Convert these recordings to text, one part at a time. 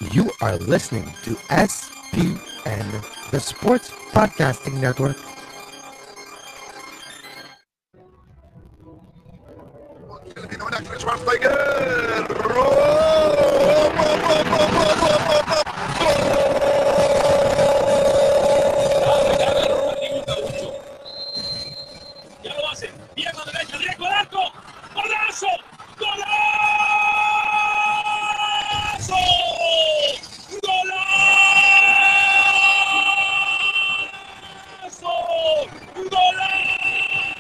You are listening to SPN, the Sports Podcasting Network. Ya lo hace. Pierna derecha, directo al arco. ¡Golazo! ¡Golazo! ¡Golazo! ¡Golazo!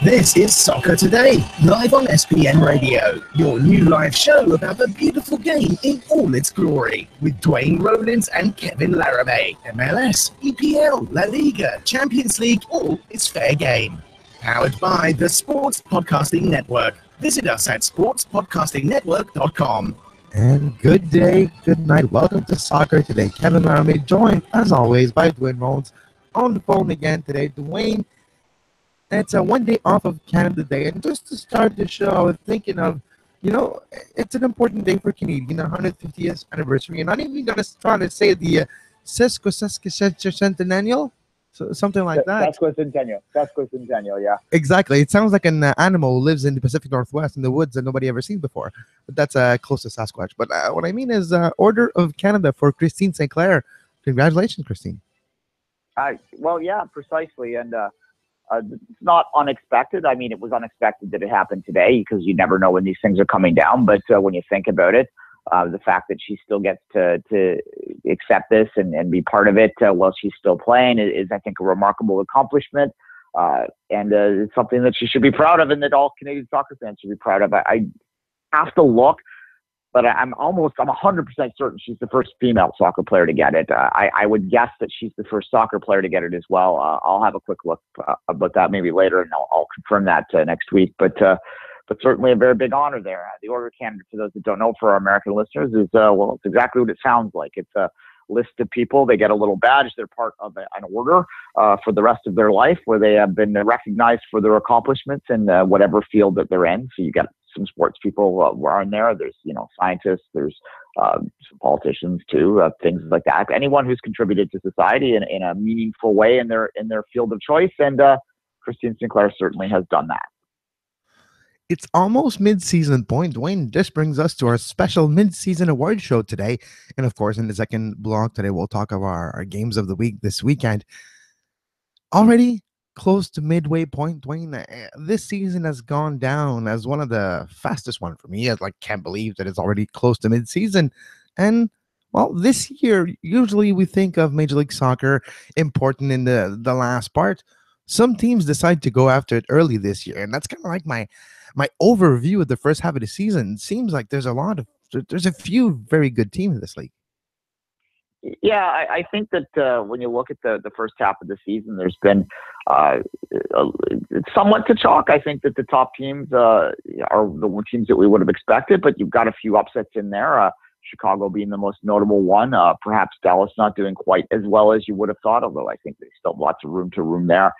This is Soccer Today, live on SPN Radio, your new live show about the beautiful game in all its glory, with Duane, Rollins and Kevin Laramee. MLS, EPL, La Liga, Champions League, all is fair game. Powered by the Sports Podcasting Network. Visit us at sportspodcastingnetwork.com. And good day, good night. Welcome to Soccer Today. Kevin Laramee, joined as always by Duane Rollins on the phone again today. Duane, it's a 1 day off of Canada Day, and just to start the show, I was thinking of, it's an important day for Canadian, 150th anniversary, and not even going to try to say the sesquicentennial, so something like that. Sesquicentennial, yeah. Exactly. It sounds like an animal who lives in the Pacific Northwest in the woods that nobody ever seen before, but that's close to Sasquatch. But what I mean is Order of Canada for Christine St. Clair. Congratulations, Christine. Well, yeah, precisely, and it's not unexpected. I mean, it was unexpected that it happened today because you never know when these things are coming down. But when you think about it, the fact that she still gets to accept this and be part of it while she's still playing is, I think, a remarkable accomplishment. And it's something that she should be proud of and that all Canadian soccer fans should be proud of. I have to look, but I'm 100% certain she's the first female soccer player to get it. I would guess that she's the first soccer player to get it as well. I'll have a quick look about that maybe later, and I'll confirm that next week. But certainly a very big honor there. The Order of Canada, for those that don't know, for our American listeners, is, it's exactly what it sounds like. It's a list of people. They get a little badge. They're part of an order for the rest of their life, where they have been recognized for their accomplishments in whatever field that they're in. So you got some sports people are in there. There's, scientists. There's some politicians too, things like that. Anyone who's contributed to society in a meaningful way in their field of choice. And Christine St. Clair certainly has done that. It's almost mid-season point. Duane, this brings us to our special mid-season award show today. And of course, in the second block today, we'll talk about our games of the week this weekend. Already close to midway point, Duane. This season has gone down as one of the fastest one for me. I can't believe that it's already close to mid-season. And well, this year, usually we think of Major League Soccer important in the last part. Some teams decide to go after it early this year, and that's kind of like my overview of the first half of the season. It seems like there's a few very good teams in this league. Yeah, I think that when you look at the first half of the season, there's been somewhat to chalk. I think that the top teams are the teams that we would have expected, but you've got a few upsets in there. Chicago being the most notable one. Perhaps Dallas not doing quite as well as you would have thought, although I think there's still lots of room there.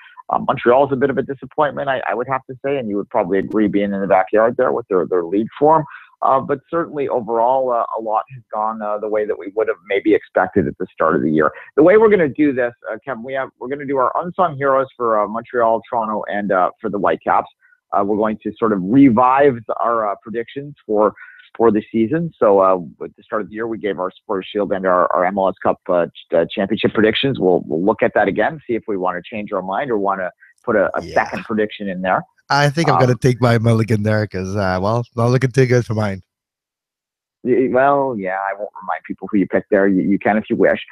Montreal is a bit of a disappointment, I would have to say, and you would probably agree, being in the backyard there with their league form. But certainly overall, a lot has gone the way that we would have maybe expected at the start of the year. The way we're going to do this, Kevin, we're going to do our unsung heroes for Montreal, Toronto, and for the Whitecaps. We're going to sort of revive our predictions for the season. So at the start of the year, we gave our Supporters Shield and our MLS Cup championship predictions. We'll look at that again, see if we want to change our mind or want to put a second prediction in there. I think I'm going to take my mulligan there because, not looking too good for mine. Well, yeah, I won't remind people who you picked there. You can if you wish.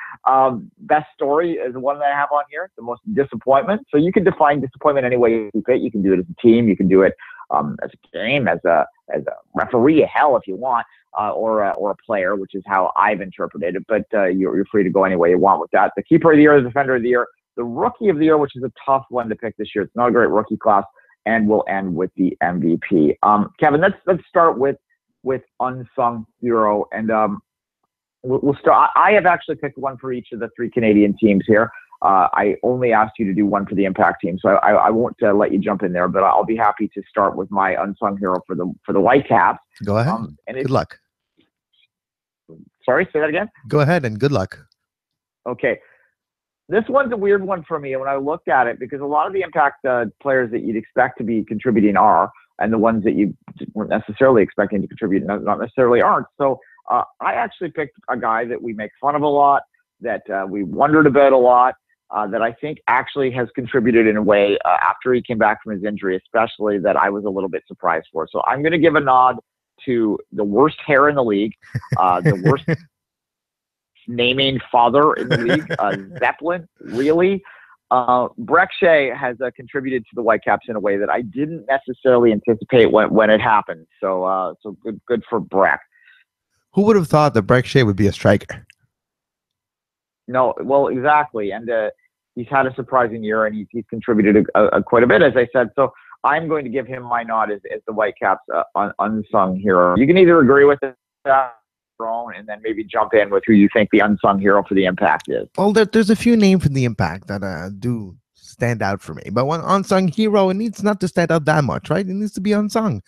Best story is the one that I have on here, the most disappointment. So you can define disappointment any way you fit. You can do it as a team. You can do it as a game, as a referee, hell, if you want, or a player, which is how I've interpreted it. But you're free to go any way you want with that. The keeper of the year, the defender of the year, the rookie of the year, which is a tough one to pick this year. It's not a great rookie class, and we'll end with the MVP. Kevin, let's start with unsung hero, and we'll start. I have actually picked one for each of the three Canadian teams here. I only asked you to do one for the Impact team, so I won't let you jump in there, but I'll be happy to start with my unsung hero for the Whitecaps. Go ahead. Good luck. Sorry, say that again? Go ahead and good luck. Okay. This one's a weird one for me when I looked at it, because a lot of the impact players that you'd expect to be contributing are, and the ones that you weren't necessarily expecting to contribute not necessarily aren't. So I actually picked a guy that we make fun of a lot, that we wondered about a lot, that I think actually has contributed in a way after he came back from his injury, especially, that I was a little bit surprised for. So I'm going to give a nod to the worst hair in the league, the worst naming father in the league, Zeppelin, really. Brek Shea has contributed to the Whitecaps in a way that I didn't necessarily anticipate when it happened. So good for Brek. Who would have thought that Brek Shea would be a striker? No, well, exactly. And he's had a surprising year, and he's contributed quite a bit, as I said. So I'm going to give him my nod as the Whitecaps unsung hero. You can either agree with that, and then maybe jump in with who you think the unsung hero for the Impact is. Well, there's a few names from the Impact that do stand out for me, but one unsung hero, it needs not to stand out that much, right? It needs to be unsung.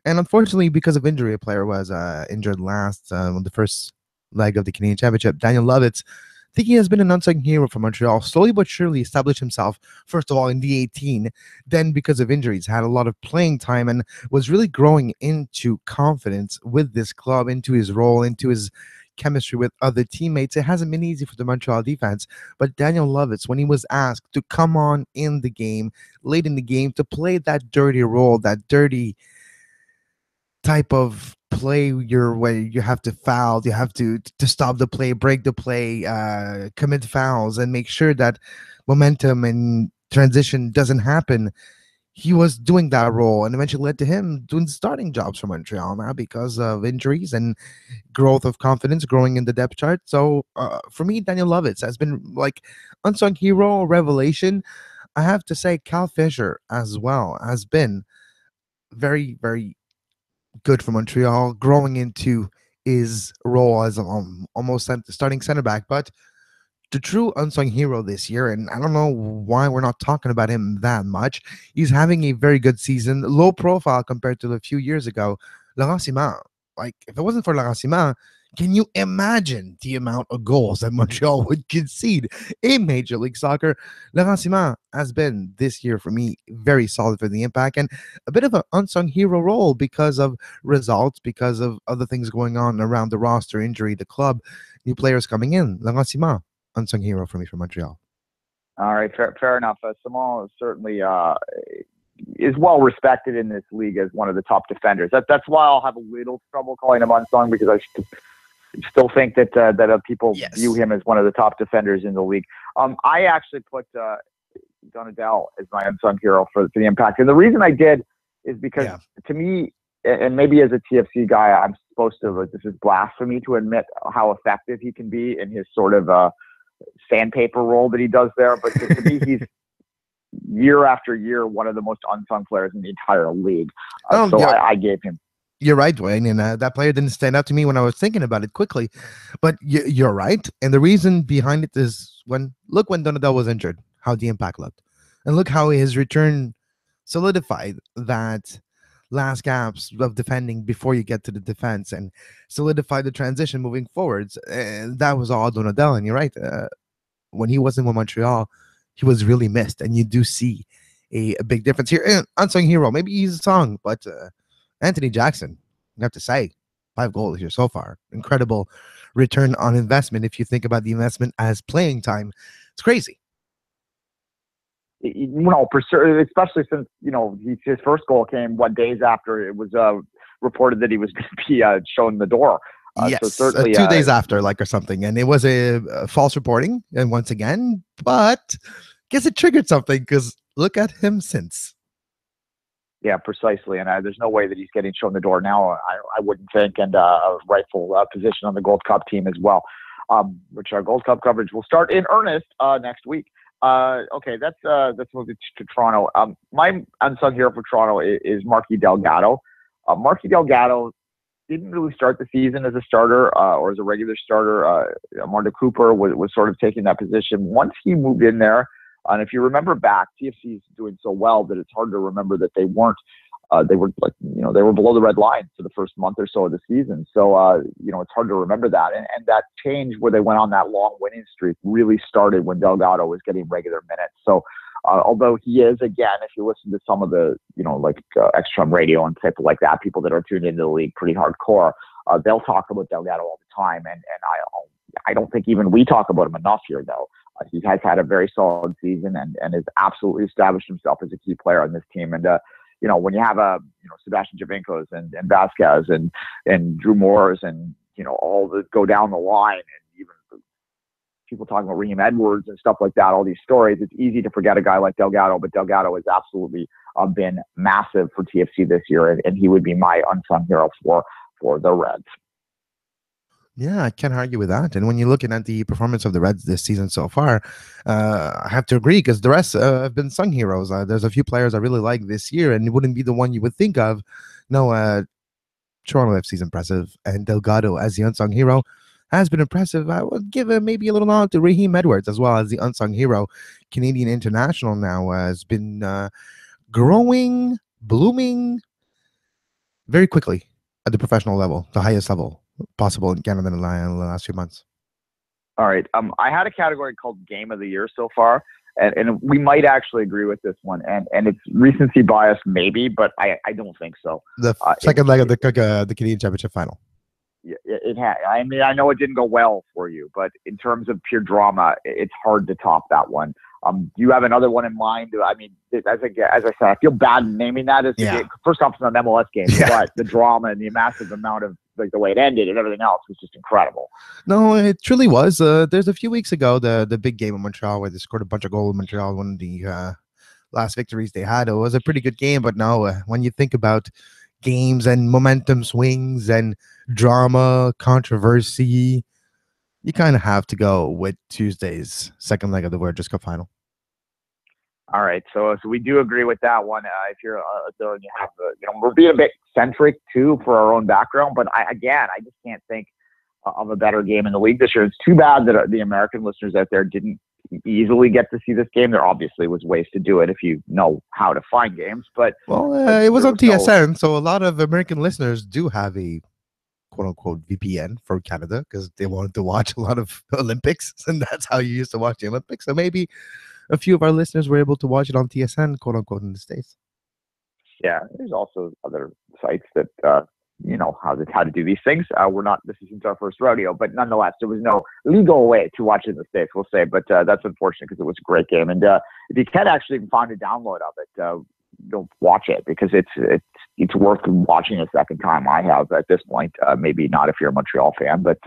And unfortunately, because of injury, a player was injured last on the first leg of the Canadian Championship. Daniel Lovitz, I think he has been an unsung hero for Montreal, slowly but surely established himself, first of all, in the 18, then because of injuries, had a lot of playing time and was really growing into confidence with this club, into his role, into his chemistry with other teammates. It hasn't been easy for the Montreal defense, but Daniel Lovitz, when he was asked to come on in the game, late in the game, to play that dirty role, that dirty type of play where you have to foul, you have to stop the play, break the play, commit fouls, and make sure that momentum and transition doesn't happen. He was doing that role, and eventually led to him doing starting jobs for Montreal now because of injuries and growth of confidence, growing in the depth chart. So for me, Daniel Lovitz has been like unsung hero, revelation. I have to say Cal Fisher as well has been very, very good for Montreal, growing into his role as almost starting center back. But the true unsung hero this year, and I don't know why we're not talking about him that much. He's having a very good season, low profile compared to a few years ago. Laurent Simon, like if it wasn't for Laurent Simon, can you imagine the amount of goals that Montreal would concede in Major League Soccer? Laurent Simon has been this year for me very solid for the Impact, and a bit of an unsung hero role because of results, because of other things going on around the roster, injury, the club, new players coming in. Laurent Simon, unsung hero for me from Montreal. All right, fair enough. Simon certainly is well respected in this league as one of the top defenders. That's why I'll have a little trouble calling him unsung, because I still think that people view him as one of the top defenders in the league. I actually put Donadell as my unsung hero for the Impact, and the reason I did is because to me, and maybe as a TFC guy, I'm supposed to, this is blasphemy to admit how effective he can be in his sort of sandpaper role that he does there. But to me, he's year after year one of the most unsung players in the entire league. I gave him. You're right, Duane, and that player didn't stand out to me when I was thinking about it quickly. But you're right, and the reason behind it is when Donadell was injured, how the Impact looked, and look how his return solidified that last gaps of defending before you get to the defense, and solidify the transition moving forwards. And that was all Donadell. And you're right, when he wasn't with Montreal, he was really missed, and you do see a big difference here. And unsung hero, maybe he's a song, but Anthony Jackson, I have to say, 5 goals here so far. Incredible return on investment. If you think about the investment as playing time, it's crazy. Especially since his first goal came days after it was reported that he was going to be shown the door. Yes, so certainly 2 days after, or something, and it was a false reporting. And once again, but guess it triggered something, because look at him since. Yeah, precisely. And there's no way that he's getting shown the door now, I wouldn't think, and a rightful position on the Gold Cup team as well, which our Gold Cup coverage will start in earnest next week. Okay, let's move to Toronto. My unsung hero for Toronto is Marky Delgado. Marky Delgado didn't really start the season as a starter or as a regular starter. Marta Cooper was sort of taking that position. Once he moved in there, and if you remember back, TFC is doing so well that it's hard to remember that they weren't they were like, they were below the red line for the first month or so of the season. So, it's hard to remember that. And that change where they went on that long winning streak really started when Delgado was getting regular minutes. So, although he is, again, if you listen to some of the, Extra Radio and people like that, people that are tuned into the league pretty hardcore, they'll talk about Delgado all the time. And I don't think even we talk about him enough here, though. He has had a very solid season and has absolutely established himself as a key player on this team. And, when you have Sebastian Javinkos and Vasquez and Drew Moores and, all that go down the line, and even people talking about Raheem Edwards and stuff like that, all these stories, it's easy to forget a guy like Delgado, but Delgado has absolutely been massive for TFC this year, and he would be my unsung hero for the Reds. Yeah, I can't argue with that. And when you're looking at the performance of the Reds this season so far, I have to agree, because the rest have been sung heroes. There's a few players I really like this year, and it wouldn't be the one you would think of. No, Toronto FC is impressive, and Delgado as the unsung hero has been impressive. I would give maybe a little nod to Raheem Edwards as well as the unsung hero. Canadian international now has been growing, blooming very quickly at the professional level, the highest level possible in Canada in the last few months. All right. I had a category called Game of the Year so far, and we might actually agree with this one. And it's recency bias, maybe, but I don't think so. The second leg of the Canadian Championship final. Yeah, it had. I mean, I know it didn't go well for you, but in terms of pure drama, it's hard to top that one. Do you have another one in mind? I mean, as I said, I feel bad naming that as the game. First off, it's an MLS game, but the drama and the massive amount of the way it ended and everything else was just incredible. No, it truly was. There's a few weeks ago, the big game in Montreal where they scored a bunch of goals in Montreal, one of the last victories they had. It was a pretty good game, but no, when you think about games and momentum swings and drama, controversy, you kind of have to go with Tuesday's second leg of the World Cup final. All right, so we do agree with that one. If you're so you have we're being a bit centric too for our own background, but I just can't think of a better game in the league this year. It's too bad that the American listeners out there didn't easily get to see this game. There obviously was ways to do it if you know how to find games, but it was on TSN, so a lot of American listeners do have a quote-unquote VPN for Canada because they wanted to watch a lot of Olympics, and that's how you used to watch the Olympics. So maybe a few of our listeners were able to watch it on TSN, quote-unquote, in the States. Yeah, there's also other sites that how to do these things. This isn't our first rodeo, but nonetheless, there was no legal way to watch it in the States, we'll say, but that's unfortunate because it was a great game. And if you can actually find a download of it, don't watch it because it's worth watching a second time. I have at this point, maybe not if you're a Montreal fan, but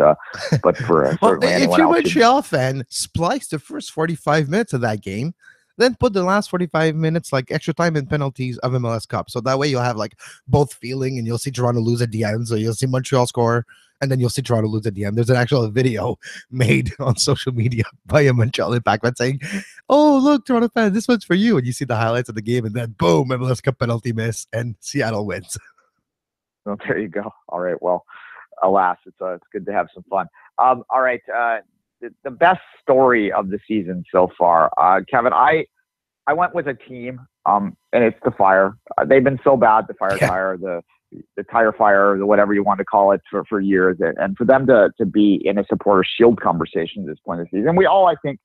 for certainly if you're a Montreal fan, splice the first 45 minutes of that game, then put the last 45 minutes like extra time and penalties of MLS Cup. So that way you'll have like both feeling, and you'll see Toronto lose at the end. So you'll see Montreal score, and then you'll see Toronto lose at the end. There's an actual video made on social media by a Montreal Impact fan saying, "Oh, look, Toronto fans, this one's for you." And you see the highlights of the game, and then boom, MLS Cup penalty miss, and Seattle wins. Well, there you go. All right. Well, alas, it's good to have some fun. All right. The best story of the season so far, Kevin. I went with a team, and it's the Fire. They've been so bad, the Fire Tire, the Tire Fire, the whatever you want to call it, for years, and for them to be in a supporter shield conversation at this point of the season, we all, I think,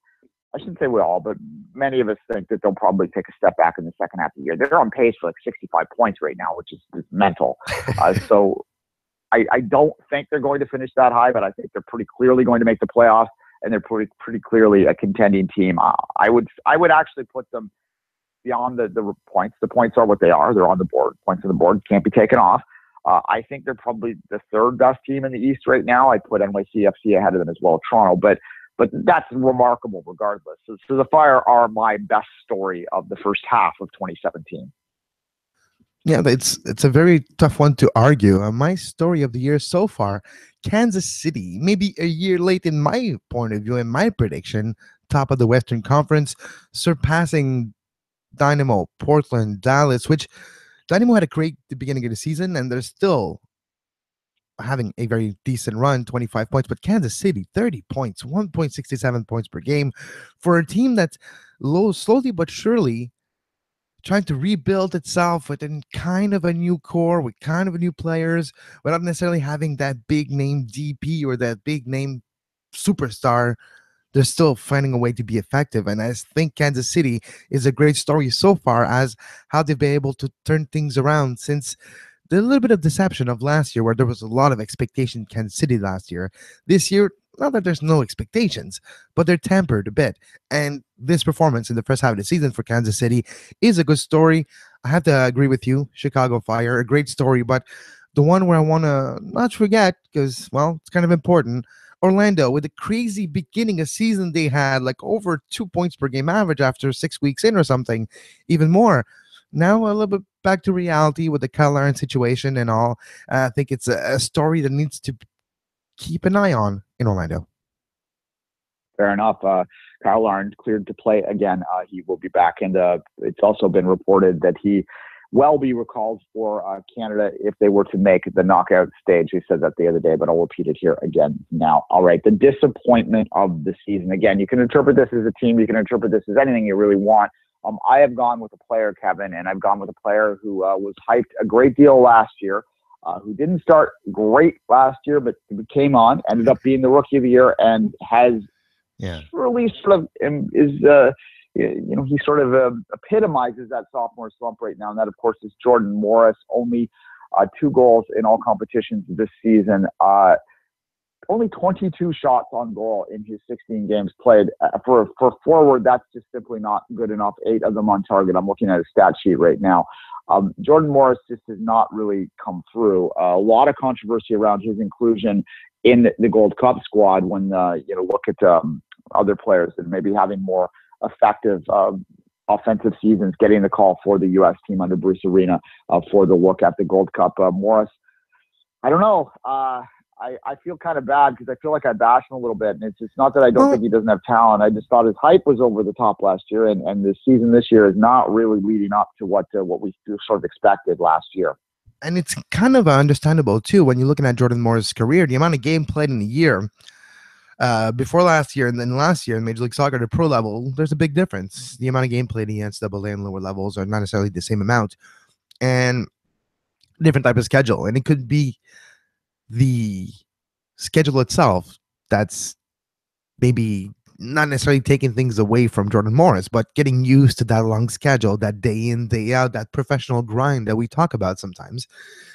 I shouldn't say we all, but many of us think that they'll probably take a step back in the second half of the year. They're on pace for like 65 points right now, which is mental. So I don't think they're going to finish that high, but I think they're pretty clearly going to make the playoffs. And they're pretty clearly a contending team. I would actually put them beyond the points. The points are what they are. They're on the board. Points on the board can't be taken off. I think they're probably the third best team in the East right now. I'd put NYCFC ahead of them as well, Toronto. But that's remarkable regardless. So the Fire are my best story of the first half of 2017. Yeah, it's a very tough one to argue. My story of the year so far, Kansas City, maybe a year late in my point of view and my prediction, top of the Western Conference, surpassing Dynamo, Portland, Dallas, which Dynamo had a great beginning of the season, and they're still having a very decent run, 25 points, but Kansas City, 30 points, 1.67 points per game for a team that's slowly but surely trying to rebuild itself within kind of a new core, with kind of a new players, without necessarily having that big name DP or that big name superstar. They're still finding a way to be effective. And I think Kansas City is a great story so far as how they've been able to turn things around since the little bit of deception of last year, where there was a lot of expectation in Kansas City last year. This year, not that there's no expectations, but they're tempered a bit. And this performance in the first half of the season for Kansas City is a good story. I have to agree with you. Chicago Fire, a great story, but the one where I want to not forget, because, well, it's kind of important. Orlando, with the crazy beginning of season they had, like over 2 points per game average after 6 weeks in or something, even more. Now a little bit back to reality with the Kyle Aaron situation and all. I think it's a story that needs to keep an eye on in Orlando. Fair enough. Kyle Laurent cleared to play again. He will be back, and it's also been reported that he will be recalled for Canada if they were to make the knockout stage. We said that the other day, but I'll repeat it here again now. All right, the disappointment of the season. Again, you can interpret this as a team. You can interpret this as anything you really want. I have gone with a player, Kevin, and I've gone with a player who was hyped a great deal last year, who didn't start great last year, but came on, ended up being the Rookie of the Year, and has really sort of he sort of epitomizes that sophomore slump right now, and that, of course, is Jordan Morris. Only 2 goals in all competitions this season. Only 22 shots on goal in his 16 games played. For forward, that's just simply not good enough. 8 of them on target. I'm looking at his stat sheet right now. Jordan Morris just has not really come through. A lot of controversy around his inclusion in the Gold Cup squad when look at other players and maybe having more effective offensive seasons, getting the call for the U.S. team under Bruce Arena for the look at the Gold Cup. Morris, I don't know. I feel kind of bad because I feel like I bashed him a little bit. And it's just not that I don't think he doesn't have talent. I just thought his hype was over the top last year. And the season this year is not really leading up to what we sort of expected last year. And it's kind of understandable, too, when you're looking at Jordan Morris' career, the amount of game played in a year before last year and then last year in Major League Soccer at the pro level, there's a big difference. The amount of game played in the NCAA and lower levels are not necessarily the same amount. And different type of schedule. And it could be the schedule itself that's maybe not necessarily taking things away from Jordan Morris, but getting used to that long schedule, that day in, day out, that professional grind that we talk about sometimes.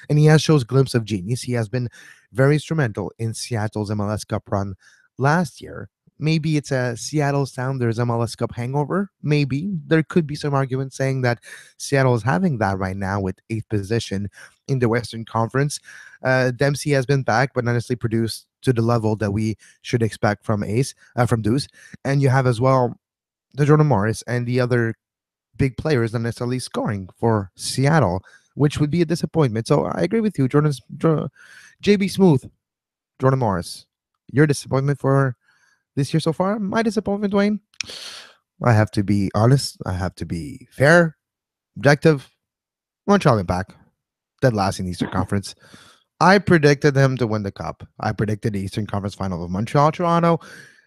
And he has shows glimpse of genius. He has been very instrumental in Seattle's MLS Cup run last year. Maybe it's a Seattle Sounders MLS Cup hangover. Maybe there could be some argument saying that Seattle is having that right now with 8th position in the Western Conference. Dempsey has been back, but not necessarily produced to the level that we should expect from Deuce. And you have as well the Jordan Morris and the other big players not necessarily scoring for Seattle, which would be a disappointment. So I agree with you, JB Smooth, Jordan Morris. Your disappointment for this year so far? My disappointment, Duane? I have to be honest. I have to be fair, objective. Montreal Impact, dead last in the Eastern Conference. I predicted them to win the Cup. I predicted the Eastern Conference final of Montreal-Toronto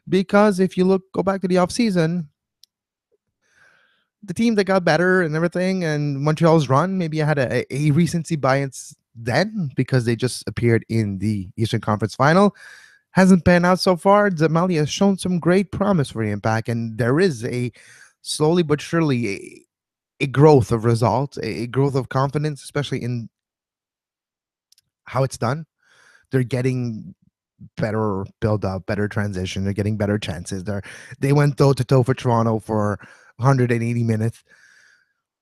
because if you go back to the offseason, the team that got better and everything, and Montreal's run, maybe I had a recency bias then because they just appeared in the Eastern Conference final. Hasn't panned out so far. Zamali has shown some great promise for the Impact, and there is a slowly but surely a growth of results, a growth of confidence, especially in how it's done. They're getting better build up, better transition. They're getting better chances. They went toe to toe for Toronto for 180 minutes.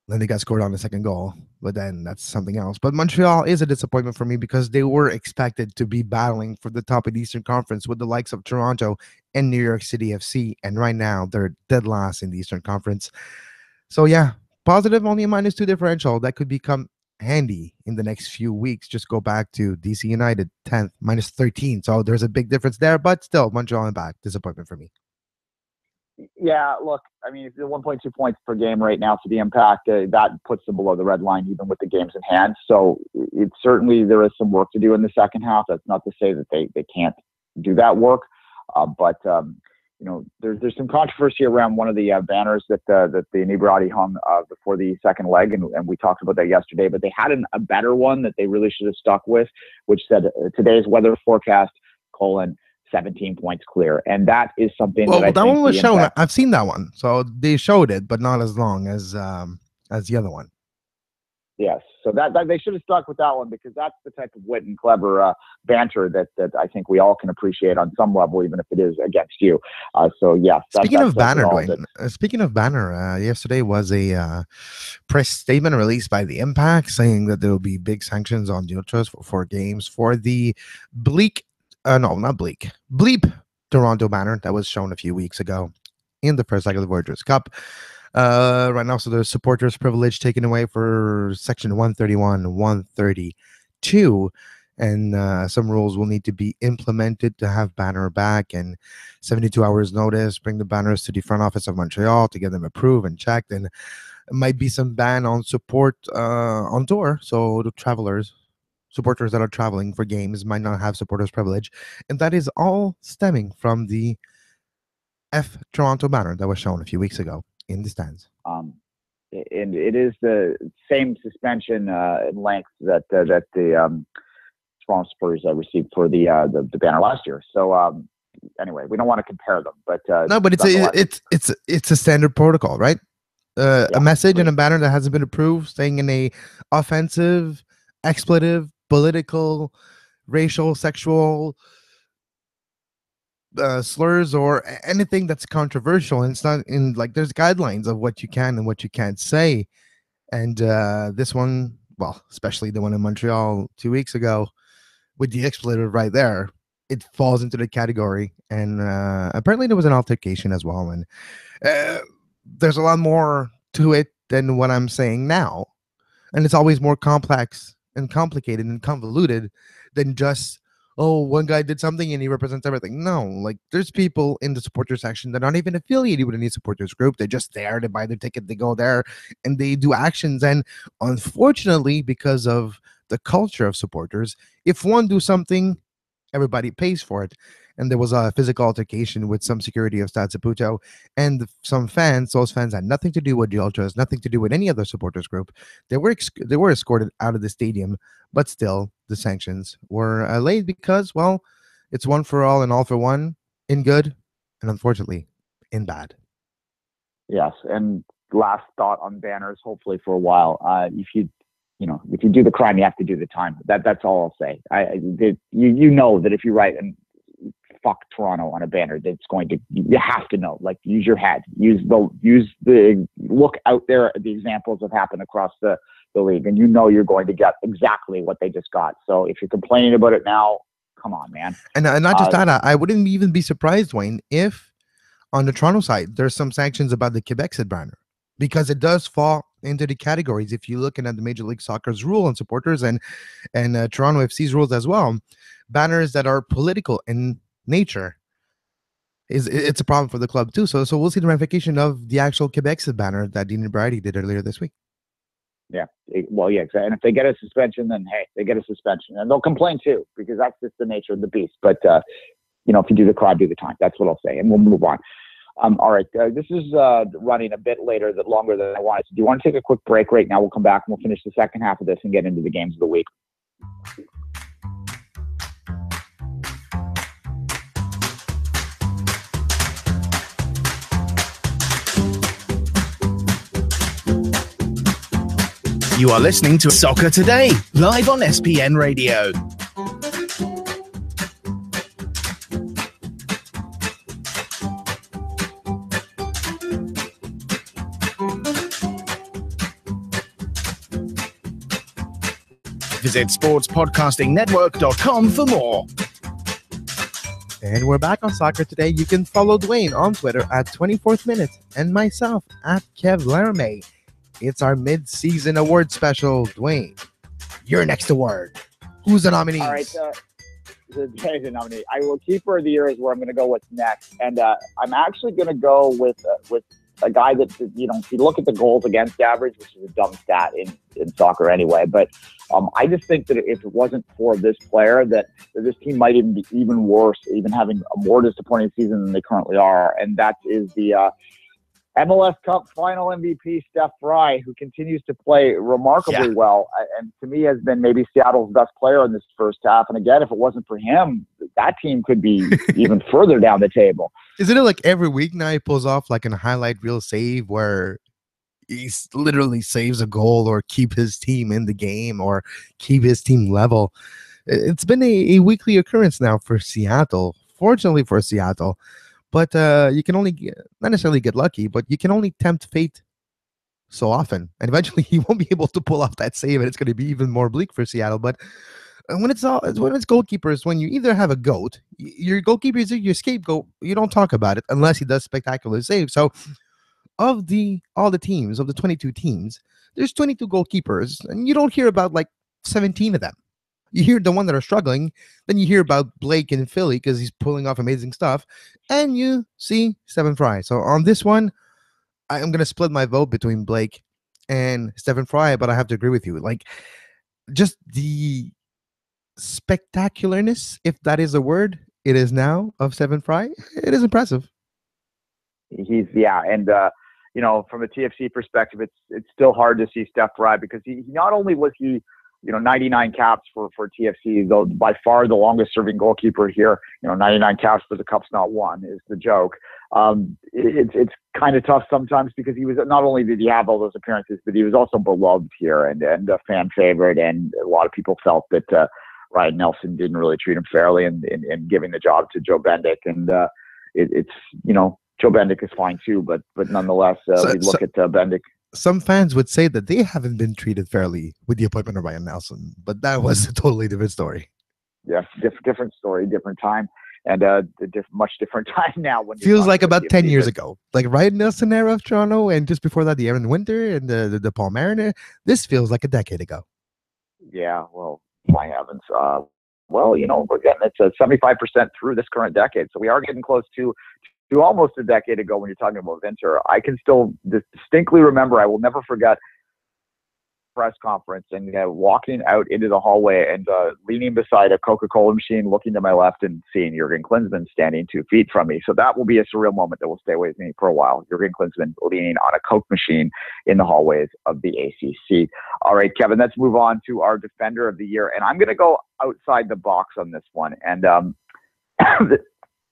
Then they got scored on the second goal, but then that's something else. But Montreal is a disappointment for me because they were expected to be battling for the top of the Eastern Conference with the likes of Toronto and New York City FC. And right now, they're dead last in the Eastern Conference. So yeah, positive, only a -2 differential. That could become handy in the next few weeks. Just go back to DC United, 10th, -13. So there's a big difference there, but still, Montreal Impact, disappointment for me. Yeah, look, I mean, if you're 1.2 points per game right now for the Impact, that puts them below the red line even with the games in hand. So it's certainly there is some work to do in the second half. That's not to say that they can't do that work. But there's some controversy around one of the banners that the inebriati hung before the second leg, and we talked about that yesterday. But they had a better one that they really should have stuck with, which said today's weather forecast: 17 points clear, and that is something. Well, that that one was shown. I've seen that one, so they showed it, but not as long as the other one. Yes, so that they should have stuck with that one, because that's the type of wit and clever banter that I think we all can appreciate on some level, even if it is against you. So yes. Speaking of banner, Duane. Speaking of banner, yesterday was a press statement released by the Impact saying that there will be big sanctions on the Ultras for games for the bleep Toronto banner that was shown a few weeks ago in the first leg of the Voyageurs Cup. Right now, so there's supporters privilege taken away for section 131, 132, and some rules will need to be implemented to have banner back, and 72 hours notice, bring the banners to the front office of Montreal to get them approved and checked, and it might be some ban on support on tour, so the supporters that are traveling for games might not have supporters privilege, and that is all stemming from the Toronto banner that was shown a few weeks ago in the stands. And it is the same suspension length that the Toronto Spurs received for the banner last year. So anyway, we don't want to compare them, but no, but it's a standard protocol, right? A message and a banner that hasn't been approved, saying in a offensive, expletive, political, racial, sexual slurs or anything that's controversial, and it's not in there's guidelines of what you can and what you can't say, and this one, well, especially the one in Montreal 2 weeks ago with the expletive right there, it falls into the category, and apparently there was an altercation as well, and there's a lot more to it than what I'm saying now, and it's always more complex and complicated and convoluted than just, oh, one guy did something and he represents everything. No, there's people in the supporter section that aren't even affiliated with any supporters group. They're just there. They buy their ticket, they go there, and they do actions. And unfortunately, because of the culture of supporters, if one do something, everybody pays for it. And there was a physical altercation with some security of Stade Saputo and some fans. Those fans had nothing to do with the Ultras, nothing to do with any other supporters group. They were escorted out of the stadium, but still the sanctions were laid because, well, it's one for all and all for one, in good and unfortunately in bad. Yes, and last thought on banners, hopefully for a while. If you do the crime, you have to do the time. That's all I'll say. You know that if you write and fuck Toronto on a banner, you have to know, use your head, use the look out there at the examples that happen across the league, and you're going to get exactly what they just got. So if you're complaining about it now, come on, man. And not just that, I wouldn't even be surprised, Duane, if on the Toronto side there's some sanctions about the Quebec City banner, because it does fall into the categories. If you're looking at the Major League Soccer's rule on supporters and Toronto FC's rules as well, banners that are political in nature it's a problem for the club too. So we'll see the ramification of the actual Quebec City banner that Dean Brady did earlier this week. Yeah, exactly. And if they get a suspension, then hey, they get a suspension, and they'll complain too, because that's just the nature of the beast. But if you do the crime, do the time. That's what I'll say, and we'll move on. All right, this is running a bit longer than I wanted to. Do you want to take a quick break right now? We'll come back and we'll finish the second half of this and get into the games of the week. You are listening to Soccer Today, live on SPN Radio. Visit sportspodcastingnetwork.com for more. And we're back on Soccer Today. You can follow Duane on Twitter at 24th Minute and myself at Kev Laramee. It's our mid-season award special. Duane, you're next award. Who's the nominee? All right, the nominee. I will keep her the year is where I'm going to go with next, and I'm actually going to go with a guy that, you know, if you look at the goals against average, which is a dumb stat in soccer anyway, but I just think that if it wasn't for this player, that this team might even be even worse, even having a more disappointing season than they currently are. And that is the MLS Cup final MVP, Steph Fry, who continues to play remarkably well, and to me has been maybe Seattle's best player in this first half. And again, if it wasn't for him, that team could be even further down the table. Isn't it like every week now he pulls off like a highlight reel save where he literally saves a goal or keep his team in the game or keep his team level? It's been a weekly occurrence now for Seattle. Fortunately for Seattle. But you can only not necessarily get lucky, but you can only tempt fate so often. And eventually he won't be able to pull off that save, and it's going to be even more bleak for Seattle. But when it's goalkeepers, when you either have a GOAT, your goalkeeper is your scapegoat, you don't talk about it unless he does spectacular saves. So of all the teams, of the 22 teams, there's 22 goalkeepers, and you don't hear about like 17 of them. You hear the one that are struggling, then you hear about Blake in Philly because he's pulling off amazing stuff, and you see Stephen Fry. So on this one, I'm going to split my vote between Blake and Stephen Fry, but I have to agree with you. Like, just the spectacularness, if that is a word, it is now, of Stephen Fry. It is impressive. And you know, from a TFC perspective, it's still hard to see Steph Fry because he not only was he, you know, 99 caps for TFC, though by far the longest serving goalkeeper here. You know, 99 caps for the cup's not won is the joke. It's kind of tough sometimes because he was not only did he have all those appearances, but he was also beloved here and a fan favorite. And a lot of people felt that Ryan Nelson didn't really treat him fairly in giving the job to Joe Bendik. And it's, you know, Joe Bendik is fine too, but nonetheless, we look at Bendik. Some fans would say that they haven't been treated fairly with the appointment of Ryan Nelson, but that was a totally different story. Yes, different story, different time, and much different time now. When feels like about 10 years ago, like Ryan Nelson era of Toronto, and just before that, the Aaron Winter and the Paul Mariner. This feels like a decade ago. Yeah, well, my heavens. Well, you know, we're getting it's 75% through this current decade, so we are getting close to almost a decade ago when you're talking about Winter. I can still distinctly remember, I will never forget press conference and walking out into the hallway and leaning beside a Coca-Cola machine, looking to my left and seeing Jurgen Klinsmann standing 2 feet from me. So that will be a surreal moment that will stay with me for a while. Jurgen Klinsmann leaning on a Coke machine in the hallways of the ACC. All right, Kevin, let's move on to our Defender of the Year. And I'm going to go outside the box on this one. And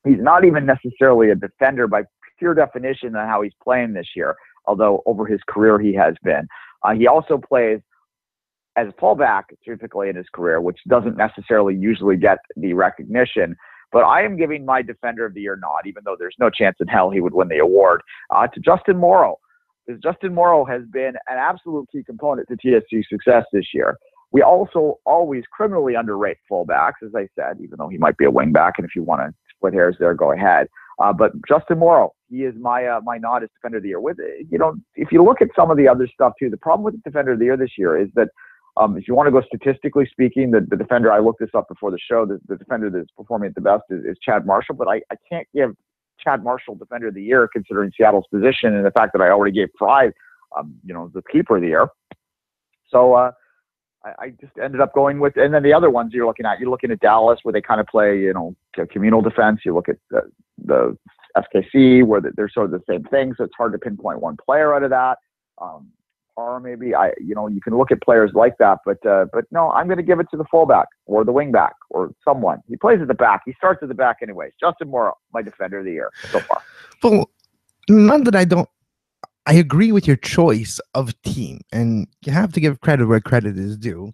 he's not even necessarily a defender by pure definition on how he's playing this year, although over his career he has been. He also plays as a fullback typically in his career, which doesn't necessarily usually get the recognition. But I am giving my Defender of the Year nod, even though there's no chance in hell he would win the award, to Justin Morrow. Because Justin Morrow has been an absolute key component to TSC's success this year. We also always criminally underrate fullbacks, as I said, even though he might be a wingback. And if you want to split hairs there, go ahead. But Justin Morrow, he is my nod as Defender of the Year. With, you know, if you look at some of the other stuff too, the problem with the Defender of the Year this year is that if you want to go statistically speaking, the defender, I looked this up before the show, the defender that's performing at the best is Chad Marshall. But I can't give Chad Marshall Defender of the Year considering Seattle's position and the fact that I already gave Fry, you know, the Keeper of the Year. So I just ended up going with, and then the other ones you're looking at Dallas, where they kind of play, you know, communal defense. You look at the SKC, where they're sort of the same thing. So it's hard to pinpoint one player out of that. Or maybe you can look at players like that, but no, I'm going to give it to the fullback or the wingback or someone. He plays at the back. He starts at the back anyways. Justin Morrow, my Defender of the Year so far. Well, not that I agree with your choice of team, and you have to give credit where credit is due.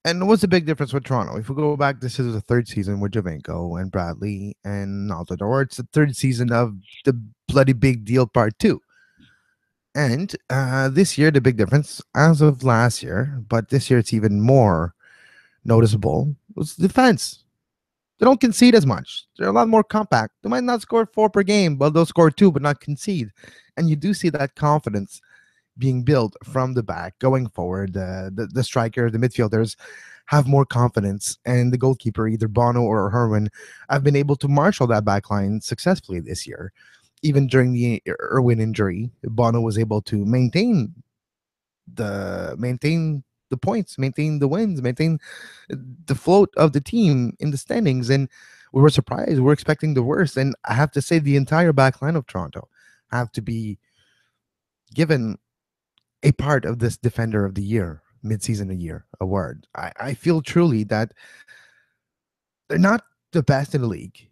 And what's the big difference with Toronto? If we go back, this is the third season with Javenko and Bradley and Altidore. It's the third season of the bloody big deal part 2. And this year, the big difference, as of last year, but this year it's even more noticeable, was defense. They don't concede as much. They're a lot more compact. They might not score 4 per game, but they'll score 2, but not concede. And you do see that confidence being built from the back going forward. The striker, the midfielders have more confidence, and the goalkeeper, either Bono or Herwin, have been able to marshal that back line successfully this year. even during the Irwin injury, Bono was able to maintain the points, maintain the wins, maintain the float of the team in the standings. And we were surprised. We were expecting the worst. And I have to say, the entire back line of Toronto have to be given a part of this Defender of the Year, mid-season a year award. I feel truly that they're not the best in the league,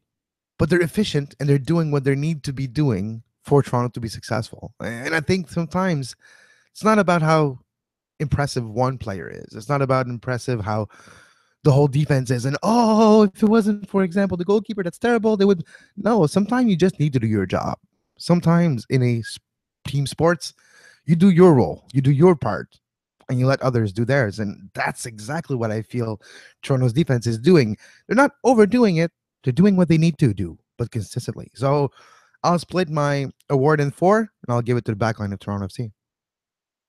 but they're efficient and they're doing what they need to be doing for Toronto to be successful. And I think sometimes it's not about how impressive one player is. It's not about impressive how the whole defense is. And if it wasn't, for example, the goalkeeper, that's terrible. They would no. Sometimes you just need to do your job. Sometimes in team sports, you do your role, you do your part, and you let others do theirs. And that's exactly what I feel Toronto's defense is doing. They're not overdoing it. They're doing what they need to do, but consistently. So I'll split my award in four, and I'll give it to the backline of Toronto FC.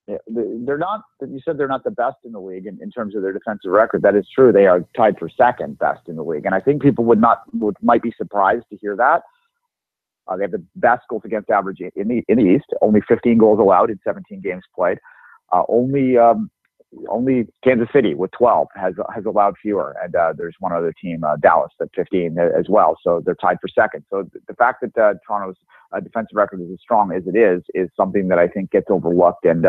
Yeah, they're not. You said they're not the best in the league in terms of their defensive record. That is true. They are tied for second best in the league, and I think people might be surprised to hear that. They have the best goals against average in the East. Only 15 goals allowed in 17 games played. Only Kansas City with 12 has allowed fewer, and there's one other team, Dallas, at 15 as well. So they're tied for second. So the fact that Toronto's defensive record is as strong as it is something that I think gets overlooked and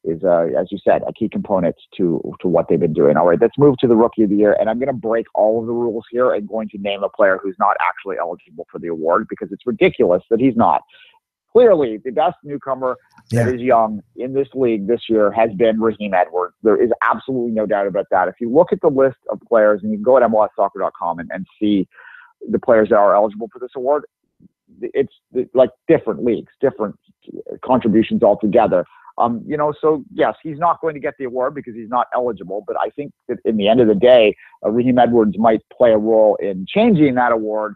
is, as you said, a key component to what they've been doing. All right, let's move to the Rookie of the Year, and I'm going to break all of the rules here and going to name a player who's not actually eligible for the award because it's ridiculous that he's not. Clearly, the best newcomer that is young in this league this year has been Raheem Edwards. There is absolutely no doubt about that. If you look at the list of players, and you can go at MLSsoccer.com and see the players that are eligible for this award, it's like different leagues, different contributions altogether. So yes, he's not going to get the award because he's not eligible. But I think that in the end of the day, Raheem Edwards might play a role in changing that award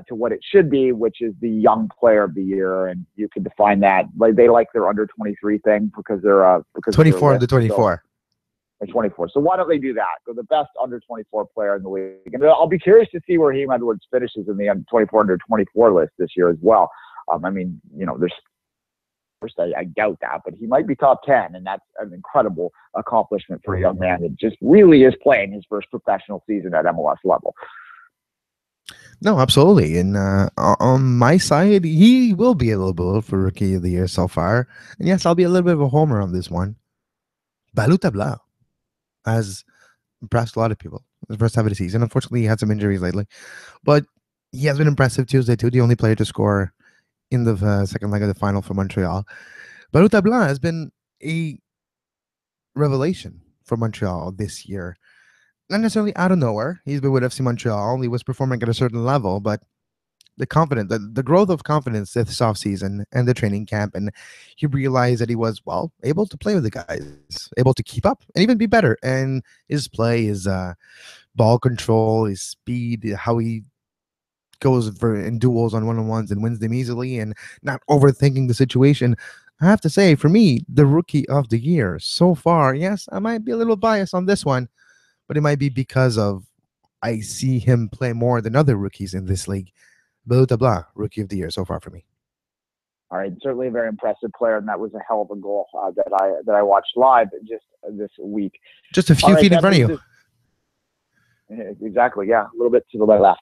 to what it should be, which is the Young Player of the Year, and you can define that. Like they like their under 23 thing because they're 24 to 24. So, 24. So why don't they do that? Go the best under 24 player in the league, and I'll be curious to see where Raheem Edwards finishes in the under 24 under 24 list this year as well. There's. First, I doubt that, but he might be top 10, and that's an incredible accomplishment for a young man that just really is playing his first professional season at MLS level. No, absolutely. And on my side, he will be eligible for Rookie of the Year so far. And yes, I'll be a little bit of a homer on this one. Baluta Blau has impressed a lot of people in the first half of the season. Unfortunately, he had some injuries lately, but he has been impressive Tuesday too. The only player to score in the second leg of the final for Montreal. Baluta Blau has been a revelation for Montreal this year. Not necessarily out of nowhere. He's been with FC Montreal. He was performing at a certain level, but the growth of confidence this offseason and the training camp, and he realized that he was, able to play with the guys, able to keep up and even be better. And his play, his ball control, his speed, how he goes in duels on one-on-ones and wins them easily and not overthinking the situation. I have to say, for me, the Rookie of the Year so far, yes, I might be a little biased on this one, but it might be because of I see him play more than other rookies in this league. Baluta Blau, Rookie of the Year so far for me. All right, certainly a very impressive player, and that was a hell of a goal that I watched live just this week. Just a few feet in front of you. Exactly, yeah, a little bit to the left.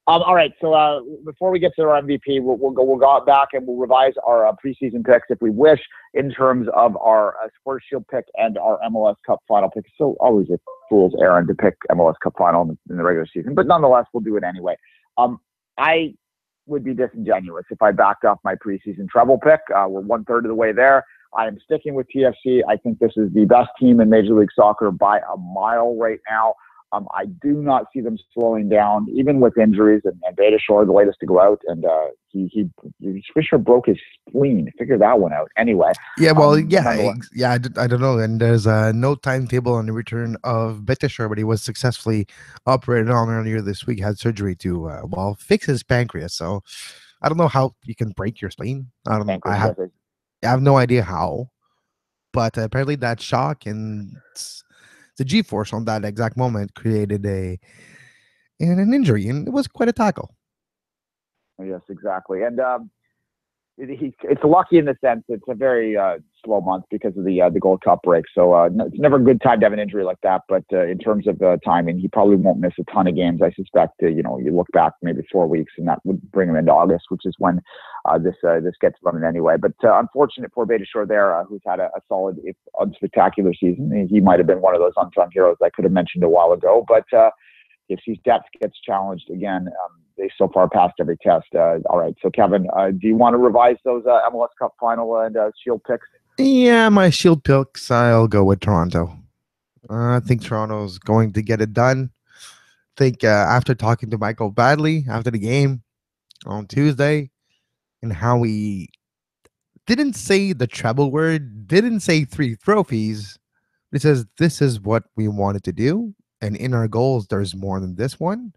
All right, so before we get to our MVP, we'll go back and we'll revise our preseason picks if we wish in terms of our Supporters Shield pick and our MLS Cup final pick. So always a fool's errand to pick MLS Cup final in the regular season, but nonetheless, we'll do it anyway. I would be disingenuous if I backed off my preseason treble pick. We're 1/3 of the way there. I am sticking with TFC. I think this is the best team in Major League Soccer by a mile right now. I do not see them slowing down, even with injuries. And Beta Shore, the latest to go out, and he Fisher broke his spleen. Figure that one out. Anyway. Yeah, I don't know. And there's no timetable on the return of Beta Shore, but he was successfully operated on earlier this week. Had surgery to fix his pancreas. So I don't know how you can break your spleen. I don't know. I have no idea how, but apparently that shock and the G-force on that exact moment created an injury, and it was quite a tackle. Yes, exactly. And it's lucky in the sense it's a very slow month because of the Gold Cup break. So it's never a good time to have an injury like that. But in terms of timing, he probably won't miss a ton of games. I suspect. You look back maybe 4 weeks, and that would bring him into August, which is when this gets running anyway. But unfortunate for Beitashour there, who's had a solid, if unspectacular season. He might have been one of those unsung heroes I could have mentioned a while ago. But if his depth gets challenged again, they so far passed every test. All right. So, Kevin, do you want to revise those MLS Cup final and Shield picks? Yeah, my Shield picks, I'll go with Toronto. I think Toronto's going to get it done. I think after talking to Michael Badley after the game on Tuesday and how he didn't say the treble word, didn't say 3 trophies, but he says this is what we wanted to do. And in our goals, there's more than this one.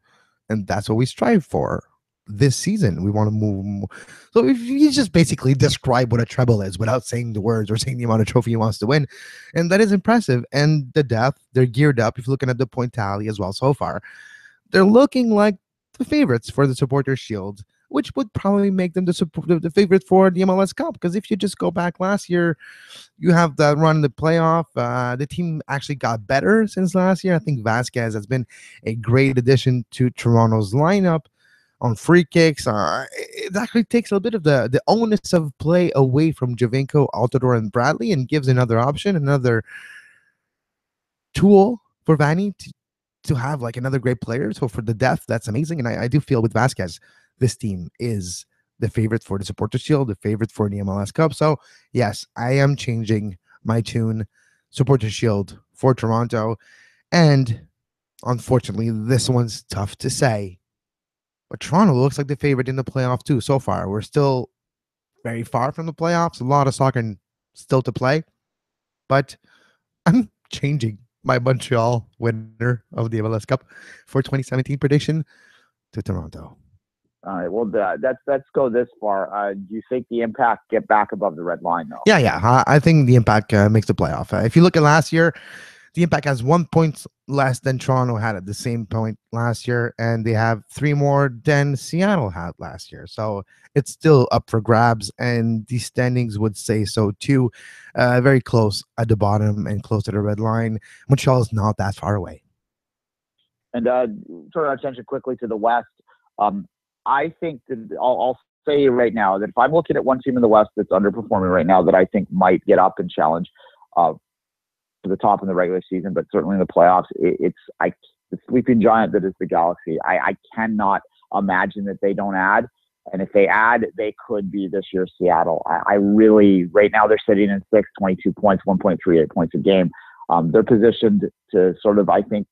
And that's what we strive for this season. We want to move more. So if you just basically describe what a treble is without saying the words or saying the amount of trophy he wants to win, and that is impressive. And the depth, they're geared up. If you're looking at the point tally as well so far, they're looking like the favorites for the Supporters' Shield, which would probably make them the favorite for the MLS Cup. Because if you just go back last year, you have that run in the playoff. The team actually got better since last year. I think Vasquez has been a great addition to Toronto's lineup on free kicks. It actually takes a little bit of the onus of play away from Javinko, Altidore, and Bradley and gives another option, another tool for Vanny to have like another great player. So for the depth, that's amazing. And I do feel with Vasquez, this team is the favorite for the Supporters' Shield, the favorite for the MLS Cup. So yes, I am changing my tune, Supporters' Shield for Toronto. And unfortunately, this one's tough to say. But Toronto looks like the favorite in the playoff too so far. We're still very far from the playoffs. A lot of soccer still to play. But I'm changing my Montreal winner of the MLS Cup for 2017 prediction to Toronto. All right. Well, let's go this far. Do you think the Impact get back above the red line, though? Yeah. I think the Impact makes the playoff. If you look at last year, the Impact has 1 point less than Toronto had at the same point last year, and they have 3 more than Seattle had last year. So it's still up for grabs, and the standings would say so too. Very close at the bottom and close to the red line. Montreal is not that far away. And turn our attention quickly to the West. I think that I'll say right now that if I'm looking at one team in the West that's underperforming right now that I think might get up and challenge to the top in the regular season, but certainly in the playoffs, it's the sleeping giant that is the Galaxy. I cannot imagine that they don't add. And if they add, they could be this year's Seattle. I really, right now they're sitting in 6th, 22 points, 1.38 points a game. They're positioned to sort of, I think,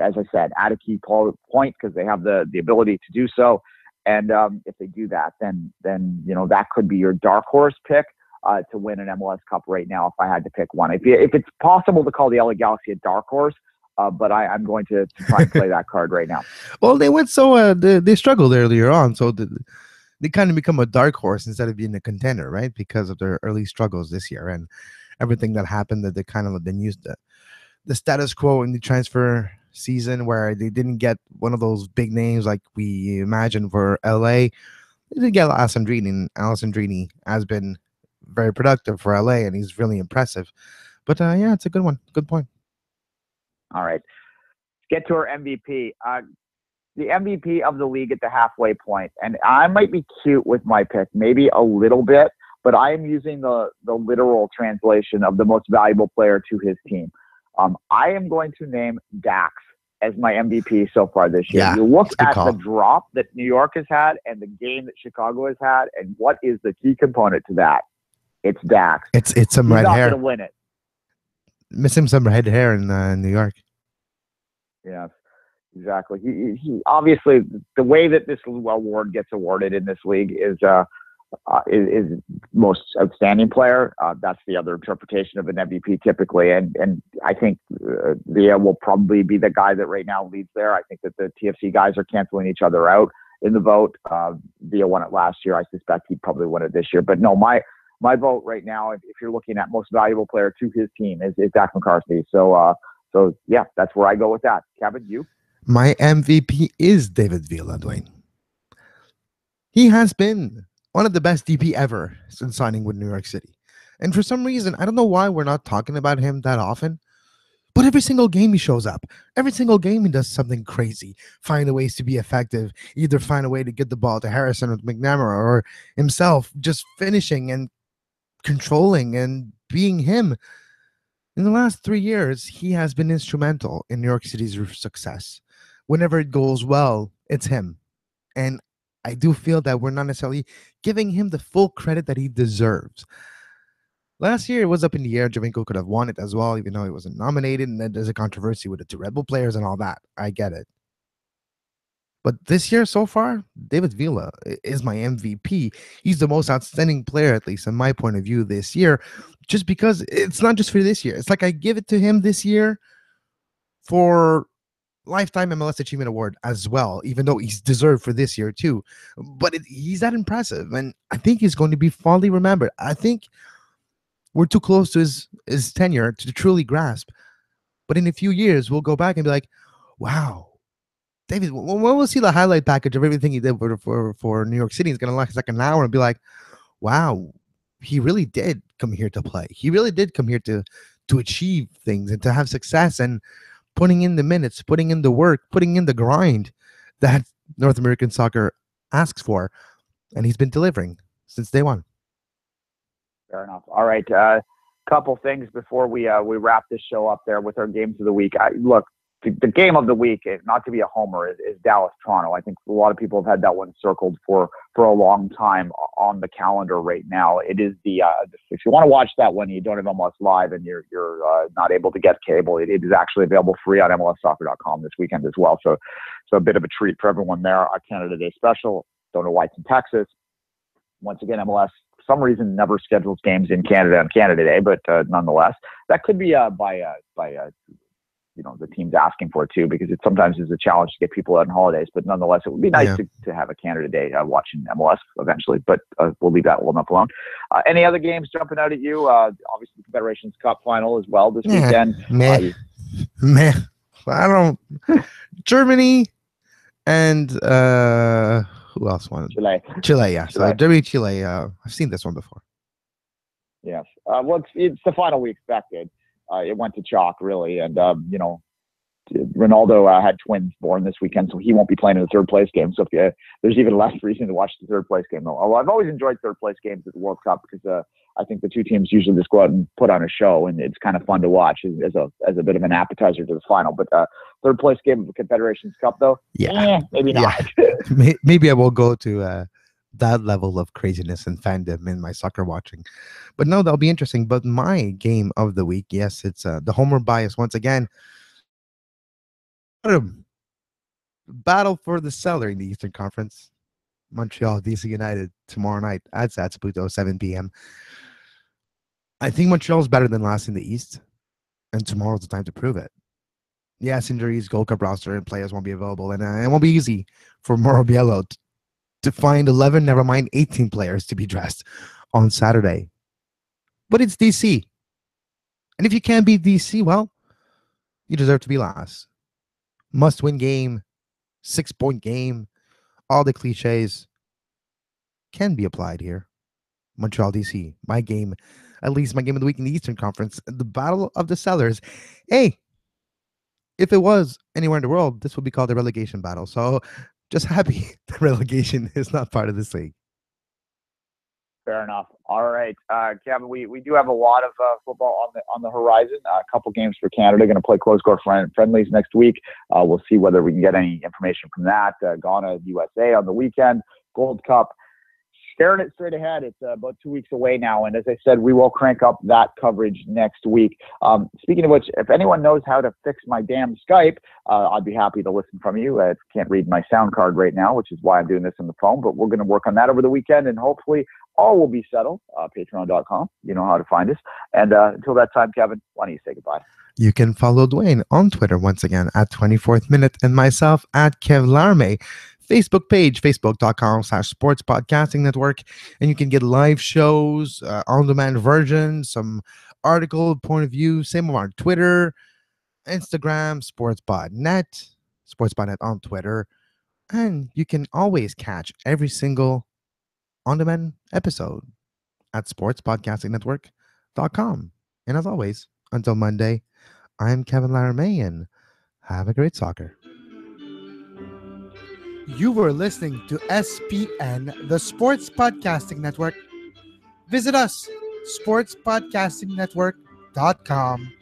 as I said, add a key point because they have the ability to do so. And if they do that, then that could be your dark horse pick to win an MLS Cup right now. If I had to pick one, if it's possible to call the LA Galaxy a dark horse, but I'm going to try and play that card right now. Well, they went so they struggled earlier on, so they kind of become a dark horse instead of being a contender, right? Because of their early struggles this year and everything that happened, that they kind of then used the status quo in the transfer season where they didn't get one of those big names like we imagined for LA. They did get Alessandrini, and Alessandrini has been very productive for LA, and he's really impressive. But yeah, it's a good one. Good point. All right. Let's get to our MVP. The MVP of the league at the halfway point. And I might be cute with my pick, maybe a little bit, but I am using the literal translation of the most valuable player to his team. I am going to name Dax as my MVP so far this year. Yeah, you look at call. the drop that New York has had and the game that Chicago has had, and what is the key component to that? It's Dax. It's some He's red not hair. going to win it. Missing some red hair in New York. Yes, exactly. He obviously, the way that this award gets awarded in this league is most outstanding player. That's the other interpretation of an MVP typically, and I think Villa will probably be the guy that right now leads there. I think that the TFC guys are canceling each other out in the vote. Villa won it last year. I suspect he'd probably win it this year. But no, my vote right now, if you're looking at most valuable player to his team, is Dak McCarthy. So yeah, that's where I go with that. Kevin, you? My MVP is David Villa, Duane. He has been one of the best DP ever since signing with New York City. And for some reason, I don't know why we're not talking about him that often, but every single game he shows up. Every single game he does something crazy, find ways to be effective, either find a way to get the ball to Harrison with McNamara or himself just finishing and controlling and being him. In the last 3 years, he has been instrumental in New York City's success. Whenever it goes well, it's him. And I do feel that we're not necessarily giving him the full credit that he deserves. Last year, it was up in the air. Javinko could have won it as well, even though he wasn't nominated. And then there's a controversy with the two Red Bull players and all that. I get it. But this year so far, David Villa is my MVP. He's the most outstanding player, at least in my point of view, this year, just because it's not just for this year. It's like I give it to him this year for Lifetime MLS Achievement Award as well, even though he's deserved for this year too. But he's that impressive, and I think he's going to be fondly remembered. I think we're too close to his tenure to truly grasp. But in a few years, we'll go back and be like, wow, David, when we'll see the highlight package of everything he did for New York City, it's going to last like an hour and be like, wow, he really did come here to play. He really did come here to achieve things and to have success, and putting in the minutes, putting in the work, putting in the grind that North American soccer asks for. And he's been delivering since day one. Fair enough. All right. Couple things before we wrap this show up there with our games of the week. Look, the game of the week, not to be a homer, is Dallas-Toronto. I think a lot of people have had that one circled for a long time on the calendar right now. It is if you want to watch that one, you don't have MLS Live and you're not able to get cable, it is actually available free on MLSsoccer.com this weekend as well. So a bit of a treat for everyone there. Our Canada Day special. Don't know why it's in Texas. Once again, MLS, for some reason, never schedules games in Canada on Canada Day, but nonetheless, that could be by the team's asking for it too, because it sometimes is a challenge to get people out on holidays. But nonetheless, it would be nice to have a Canada Day watching MLS eventually. But we'll leave that one up alone. Any other games jumping out at you? Obviously, the Confederations Cup final as well this weekend. Meh. I don't. Germany and who else won? Chile, yeah. So Germany, Chile. I've seen this one before. Yes. Well, it's the final we expected. It went to chalk, really. And, Ronaldo had twins born this weekend, so he won't be playing in the third place game. So there's even less reason to watch the third place game, though. Although I've always enjoyed third place games at the World Cup because I think the two teams usually just go out and put on a show, and it's kind of fun to watch as a bit of an appetizer to the final. But third place game of the Confederations Cup, though, maybe not. Yeah. Maybe I will go to that level of craziness and fandom in my soccer watching. But no, that'll be interesting. But my game of the week, yes, it's the homer bias once again. Battle for the cellar in the Eastern Conference. Montreal, DC United tomorrow night at Satsputo, 7 p.m. I think Montreal's better than last in the East, and tomorrow's the time to prove it. Yes, injuries, Gold Cup roster, and players won't be available, and it won't be easy for Mauro Biello to find 11, never mind 18 players to be dressed on Saturday. But it's DC. And if you can't beat DC, well, you deserve to be last. Must-win game, 6-point game, all the cliches can be applied here. Montreal, DC, my game, at least my game of the week in the Eastern Conference, the Battle of the Cellars. Hey, if it was anywhere in the world, this would be called the relegation battle. So just happy the relegation is not part of this league. Fair enough. All right, Kevin, we do have a lot of football on the horizon. A couple games for Canada. Going to play close-score friendlies next week. We'll see whether we can get any information from that. Ghana, USA on the weekend. Gold Cup. Staring it straight ahead. It's about 2 weeks away now. And as I said, we will crank up that coverage next week. Speaking of which, if anyone knows how to fix my damn Skype, I'd be happy to listen from you. I can't read my sound card right now, which is why I'm doing this on the phone. But we're going to work on that over the weekend, and hopefully all will be settled. Patreon.com. You know how to find us. And until that time, Kevin, why don't you say goodbye? You can follow Duane on Twitter once again at 24th Minute and myself at Kev Laramee. Facebook page, facebook.com/sports podcasting network. And you can get live shows, on-demand version, some article, point of view, same on Twitter, Instagram, sportspod.net, sportspod.net on Twitter. And you can always catch every single on-demand episode at sportspodcastingnetwork.com. And as always, until Monday, I'm Kevin Laramee, and have a great soccer. You were listening to SPN, the Sports Podcasting Network. Visit us, sportspodcastingnetwork.com.